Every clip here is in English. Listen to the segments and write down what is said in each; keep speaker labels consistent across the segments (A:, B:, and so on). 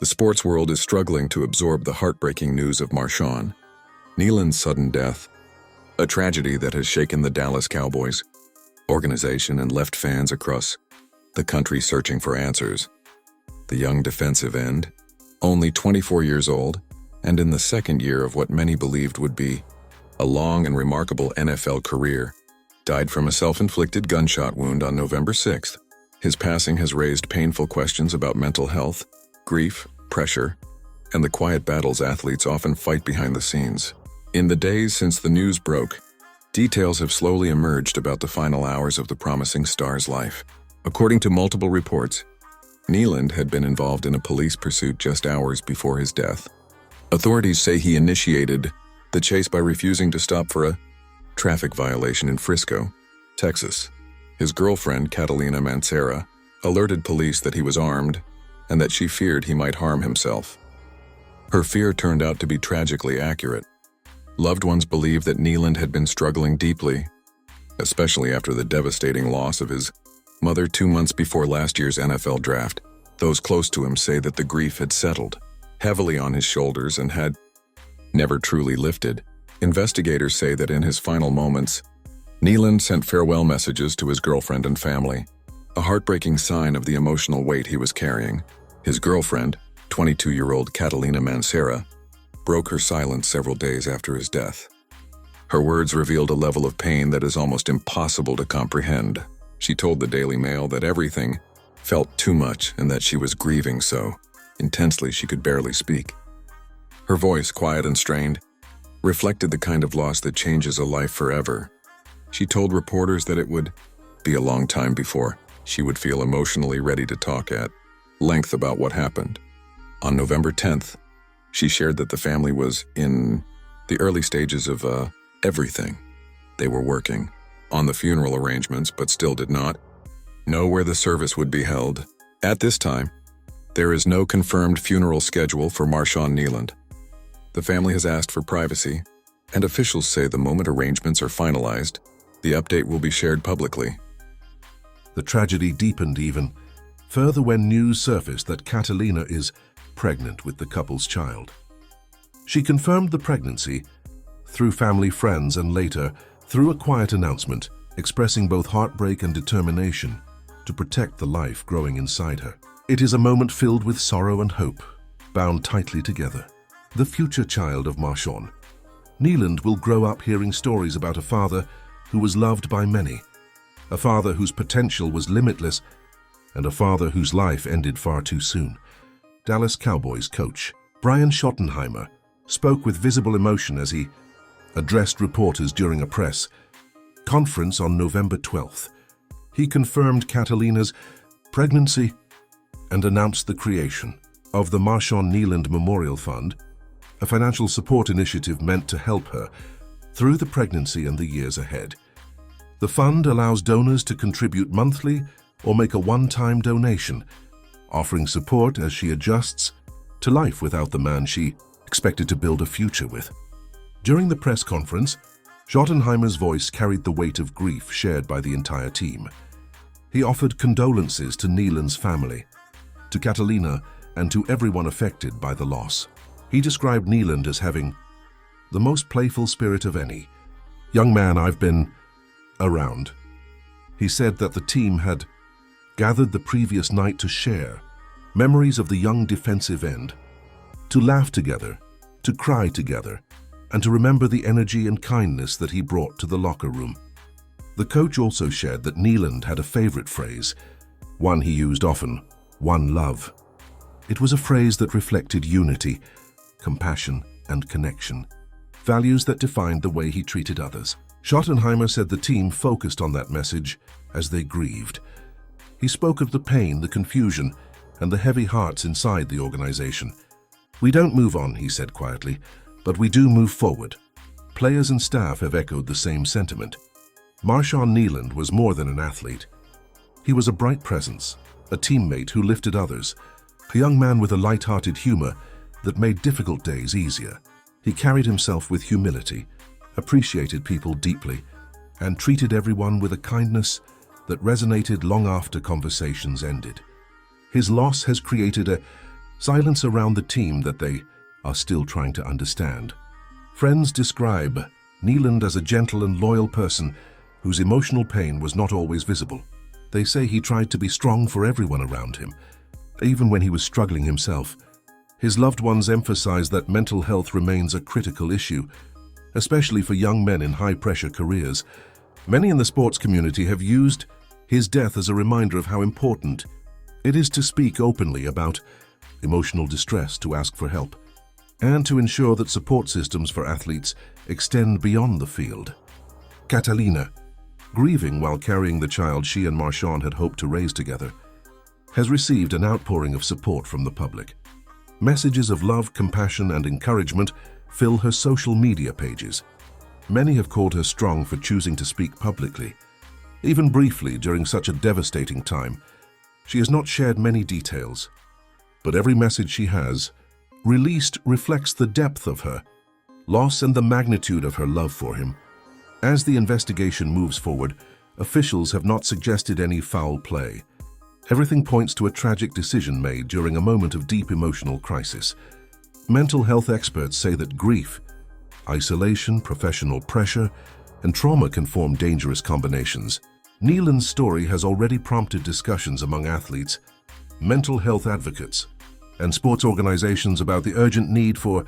A: The sports world is struggling to absorb the heartbreaking news of Marshawn Kneeland's sudden death, a tragedy that has shaken the Dallas Cowboys organization and left fans across the country searching for answers. The young defensive end, only 24 years old, and in the second year of what many believed would be a long and remarkable NFL career, died from a self-inflicted gunshot wound on November 6th. His passing has raised painful questions about mental health, grief, pressure, and the quiet battles athletes often fight behind the scenes. In the days since the news broke, details have slowly emerged about the final hours of the promising star's life. According to multiple reports, Kneeland had been involved in a police pursuit just hours before his death. Authorities say he initiated the chase by refusing to stop for a traffic violation in Frisco, Texas. His girlfriend, Catalina Mancera, alerted police that he was armed and that she feared he might harm himself. Her fear turned out to be tragically accurate. Loved ones believe that Kneeland had been struggling deeply, especially after the devastating loss of his mother 2 months before last year's NFL draft. Those close to him say that the grief had settled heavily on his shoulders and had never truly lifted. Investigators say that in his final moments, Kneeland sent farewell messages to his girlfriend and family, a heartbreaking sign of the emotional weight he was carrying. His girlfriend, 22-year-old Catalina Mancera, broke her silence several days after his death. Her words revealed a level of pain that is almost impossible to comprehend. She told the Daily Mail that everything felt too much and that she was grieving so intensely she could barely speak. Her voice, quiet and strained, reflected the kind of loss that changes a life forever. She told reporters that it would be a long time before she would feel emotionally ready to talk at length about what happened. On November 10th, she shared that the family was in the early stages of everything. They were working on the funeral arrangements, but still did not know where the service would be held. At this time, there is no confirmed funeral schedule for Marshawn Kneeland. The family has asked for privacy, and officials say the moment arrangements are finalized, the update will be shared publicly.
B: The tragedy deepened even further when news surfaced that Catalina is pregnant with the couple's child. She confirmed the pregnancy through family friends and later through a quiet announcement expressing both heartbreak and determination to protect the life growing inside her. It is a moment filled with sorrow and hope, bound tightly together. The future child of Marshawn Kneeland will grow up hearing stories about a father who was loved by many, a father whose potential was limitless, and a father whose life ended far too soon. Dallas Cowboys coach Brian Schottenheimer spoke with visible emotion as he addressed reporters during a press conference on November 12th. He confirmed Catalina's pregnancy and announced the creation of the Marshawn Kneeland Memorial Fund, a financial support initiative meant to help her through the pregnancy and the years ahead. The fund allows donors to contribute monthly or make a one-time donation, offering support as she adjusts to life without the man she expected to build a future with. During the press conference, Schottenheimer's voice carried the weight of grief shared by the entire team. He offered condolences to Kneeland's family, to Catalina, and to everyone affected by the loss. He described Kneeland as having the most playful spirit of any young man I've been around. He said that the team had gathered the previous night to share memories of the young defensive end, to laugh together, to cry together, and to remember the energy and kindness that he brought to the locker room. The coach also shared that Kneeland had a favorite phrase, one he used often, "one love." It was a phrase that reflected unity, compassion, and connection, values that defined the way he treated others. Schottenheimer said the team focused on that message as they grieved. He spoke of the pain, the confusion, and the heavy hearts inside the organization. "We don't move on," he said quietly, "but we do move forward." Players and staff have echoed the same sentiment. Marshawn Kneeland was more than an athlete. He was a bright presence, a teammate who lifted others, a young man with a light-hearted humor that made difficult days easier. He carried himself with humility, appreciated people deeply, and treated everyone with a kindness that resonated long after conversations ended. His loss has created a silence around the team that they are still trying to understand. Friends describe Kneeland as a gentle and loyal person whose emotional pain was not always visible. They say he tried to be strong for everyone around him, even when he was struggling himself. His loved ones emphasize that mental health remains a critical issue, especially for young men in high-pressure careers. Many in the sports community have used his death as a reminder of how important it is to speak openly about emotional distress, to ask for help, and to ensure that support systems for athletes extend beyond the field. Catalina, grieving while carrying the child she and Marshon had hoped to raise together, has received an outpouring of support from the public. Messages of love, compassion, and encouragement fill her social media pages. Many have called her strong for choosing to speak publicly. Even briefly during such a devastating time, she has not shared many details, but every message she has released reflects the depth of her loss and the magnitude of her love for him. As the investigation moves forward, officials have not suggested any foul play. Everything points to a tragic decision made during a moment of deep emotional crisis. Mental health experts say that grief, isolation, professional pressure, and trauma can form dangerous combinations. Kneeland's story has already prompted discussions among athletes, mental health advocates, and sports organizations about the urgent need for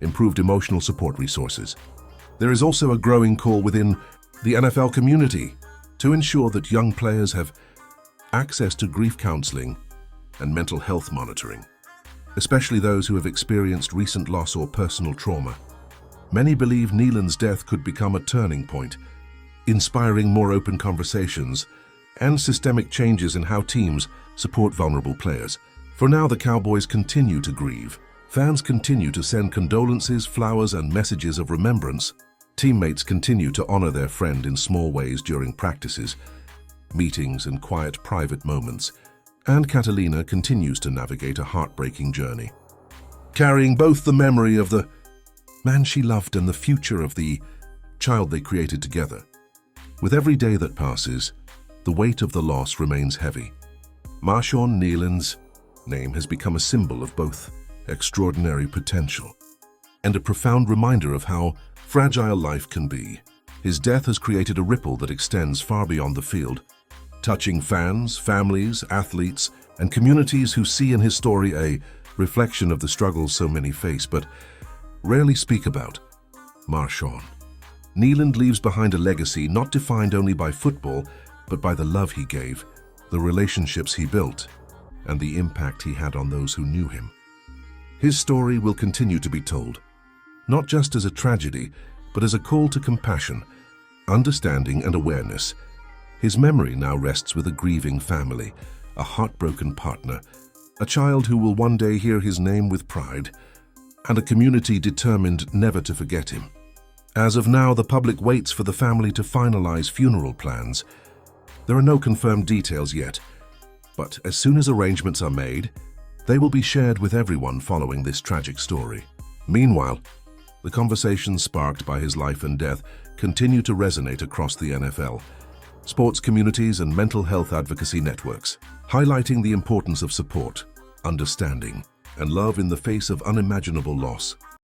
B: improved emotional support resources. There is also a growing call within the NFL community to ensure that young players have access to grief counseling and mental health monitoring, especially those who have experienced recent loss or personal trauma. Many believe Kneeland's death could become a turning point, inspiring more open conversations and systemic changes in how teams support vulnerable players. For now, the Cowboys continue to grieve. Fans continue to send condolences, flowers, and messages of remembrance. Teammates continue to honor their friend in small ways during practices, meetings, and quiet private moments. And Catalina continues to navigate a heartbreaking journey, carrying both the memory of the man she loved and the future of the child they created together. With every day that passes, the weight of the loss remains heavy. Marshawn Kneeland's name has become a symbol of both extraordinary potential and a profound reminder of how fragile life can be. His death has created a ripple that extends far beyond the field, touching fans, families, athletes, and communities who see in his story a reflection of the struggles so many face but rarely speak about. Marshon Kneeland leaves behind a legacy not defined only by football, but by the love he gave, the relationships he built, and the impact he had on those who knew him. His story will continue to be told, not just as a tragedy, but as a call to compassion, understanding, and awareness. His memory now rests with a grieving family, a heartbroken partner, a child who will one day hear his name with pride, and a community determined never to forget him. As of now, the public waits for the family to finalize funeral plans. There are no confirmed details yet, but as soon as arrangements are made, they will be shared with everyone following this tragic story. Meanwhile, the conversations sparked by his life and death continue to resonate across the NFL, sports communities, and mental health advocacy networks, highlighting the importance of support, understanding, and love in the face of unimaginable loss.